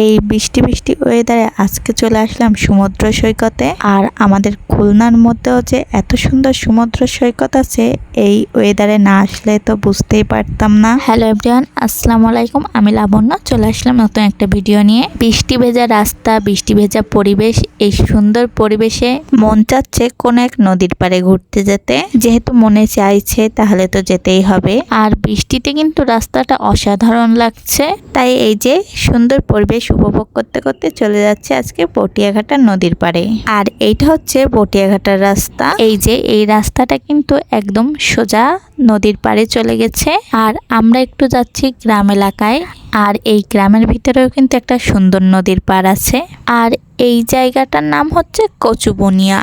এই বৃষ্টি বৃষ্টি ওয়েদারে আজকে চলে আসলাম সমুদ্র সৈকতে। আর আমাদের খুলনার মধ্যেও যে এত সুন্দর সমুদ্র সৈকত আছে, এই ওয়েদারে না আসলে তো বুঝতেই পারতাম না। হ্যালো এভরিওয়ান, আসসালামু আলাইকুম। আমি লাবণ্য চলে আসলাম নতুন একটা ভিডিও নিয়ে। বৃষ্টি ভেজা রাস্তা, বৃষ্টি ভেজা পরিবেশ, এই সুন্দর পরিবেশে মন চাচ্ছে কোনো এক নদীর পাড়ে ঘুরতে যেতে। যেহেতু মনে চাইছে তাহলে তো যেতেই হবে। আর বৃষ্টিতে কিন্তু রাস্তাটা অসাধারণ লাগছে, তাই এই যে সুন্দর পরিবেশ উপভোগ করতে করতে চলে যাচ্ছে আজকে পটিয়াঘাটা নদীর পাড়ে। আর এইটা হচ্ছে পটিয়াঘাটার রাস্তা। এই যে এই রাস্তাটা কিন্তু একদম সোজা নদীর পাড়ে চলে গেছে। আর আমরা একটু যাচ্ছি গ্রাম এলাকায়। আর এই গ্রামের ভিতরেও কিন্তু একটা সুন্দর নদীর পাড় আছে। আর এই জায়গাটার নাম হচ্ছে কচুবনিয়া।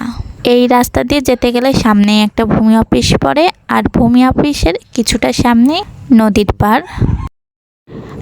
এই রাস্তা দিয়ে যেতে গেলে সামনে একটা ভূমি অফিস পড়ে, আর ভূমি অফিসের কিছুটা সামনে নদীর পাড়।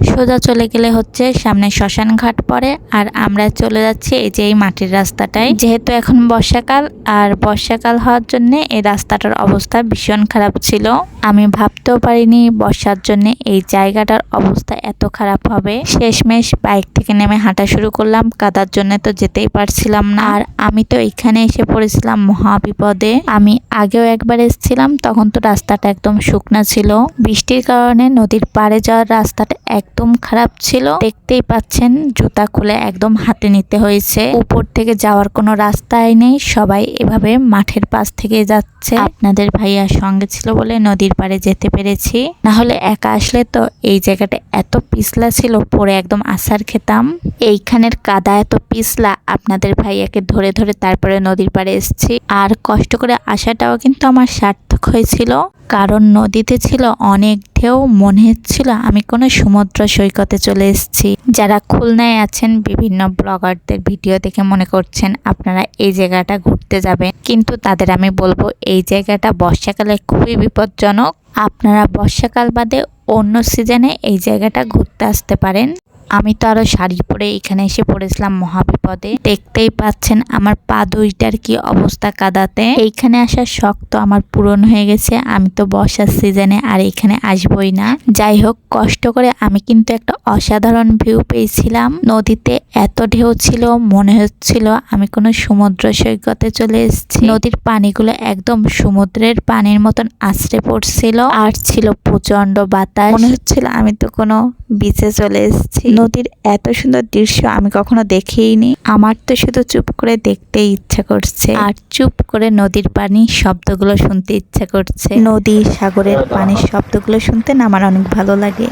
সোজা চলে গেলে হচ্ছে সামনে শ্মশান ঘাট পড়ে। আর আমরা চলে যাচ্ছি এই যে এই মাটির রাস্তাটায়। যেহেতু এখন বর্ষাকাল, আর বর্ষাকাল হওয়ার জন্য এই রাস্তাটার অবস্থা ভীষণ খারাপ ছিল। আমি ভাবতেও পারিনি বর্ষার জন্য এই জায়গাটার অবস্থা এত খারাপ হবে। শেষমেশ বাইক থেকে নেমে হাঁটা শুরু করলাম, কাদার জন্য তো যেতেই পারছিলাম না। আর আমি তো এখানে এসে পড়েছিলাম মহা বিপদে। আমি আগেও একবার এসেছিলাম, তখন তো রাস্তাটা একদম শুকনা ছিল। বৃষ্টির কারণে নদীর পাড়ে যাওয়ার রাস্তাটা একদম খারাপ ছিল। দেখতেই পাচ্ছেন জুতা খুলে একদম হাতে নিতে হয়েছে। উপর থেকে যাওয়ার কোনো রাস্তাই নেই, সবাই এভাবে মাঠের পাশ থেকে যাচ্ছে। আপনাদের ভাইয়ার সঙ্গে ছিল বলে নদীর পাড়ে যেতে পেরেছি, না হলে একা আসলে তো এই জায়গাটা এত পিছলা ছিল, পরে একদম আছাড় খেতাম। এইখানের কাদা এত পিছলা, আপনাদের ভাইয়াকে ধরে ধরে তারপরে নদীর পাড়ে এসেছি। আর কষ্ট করে আসাটাও কিন্তু আমার সার্থক হয়েছিল, কারণ নদীতে ছিল অনেক ঢেউ। মনে হচ্ছিল আমি কোনো সমুদ্র সৈকতে চলে এসেছি। যারা খুলনায় আছেন বিভিন্ন ব্লগারদের ভিডিও দেখে মনে করছেন আপনারা এই জায়গাটা ঘুরতে যাবেন, কিন্তু তাদের আমি বলবো এই জায়গাটা বর্ষাকালে খুবই বিপজ্জনক। আপনারা বর্ষাকাল বাদে অন্য সিজনে এই জায়গাটা ঘুরতে আসতে পারেন। আমি তো আরো শাড়ি পরে এখানে এসে পড়েছিলাম মহাবিপদে। দেখতেই পাচ্ছেন আমার পা দুইটার কি অবস্থা কাদাতে। এইখানে আসার শখ তো আমার পূরণ হয়ে গেছে। আমি তো বর্ষার সিজনে আর এখানে আসবই না। যাই হোক, কষ্ট করে আমি কিন্তু একটা অসাধারণ ভিউ পেয়েছিলাম। নদীতে এত ঢেউ ছিল, মনে হচ্ছিল আমি কোনো সমুদ্র সৈকতে চলে এসেছি। নদীর পানিগুলো একদম সমুদ্রের পানির মতন আছড়ে পড়ছিল, আর ছিল প্রচন্ড বাতাস। মনে হচ্ছিল আমি তো কোনো বিচে চলে এসেছি। নদীর এত সুন্দর দৃশ্য আমি কখনো দেখিনি। আমার তো শুধু চুপ করে দেখতেই ইচ্ছা করছে, আর চুপ করে নদীর পানির শব্দগুলো শুনতে ইচ্ছা করছে। নদী সাগরের পানির শব্দগুলো শুনতে না আমার অনেক ভালো লাগে।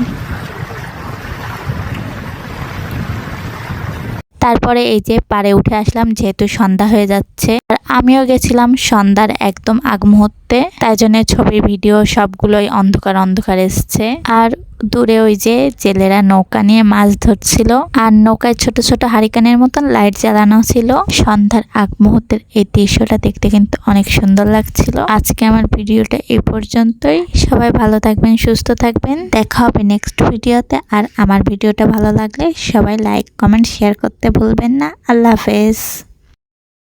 তারপরে এই যে পাড়ে উঠে আসলাম, যেহেতু সন্ধ্যা হয়ে যাচ্ছে। আর আমিও গেছিলাম সন্ধ্যার একদম আগ মুহূর্তে, তাই জন্য ছবি ভিডিও সবগুলোই অন্ধকার অন্ধকার এসছে। আর দূরে ওই যে জেলেরা নৌকা নিয়ে মাছ ধরছিল, আর নৌকায় ছোট ছোট হারিকেনের মতন লাইট জ্বালানো ছিল। সন্ধ্যার আগ মুহূর্তের এই দৃশ্যটা দেখতে কিন্তু অনেক সুন্দর লাগছিল। আজকে আমার ভিডিওটা এই পর্যন্তই। সবাই ভালো থাকবেন, সুস্থ থাকবেন। দেখা হবে নেক্সট ভিডিওতে। আর আমার ভিডিওটা ভালো লাগলে সবাই লাইক, কমেন্ট, শেয়ার করতে ভুলবেন না। আল্লাহ হাফেজ।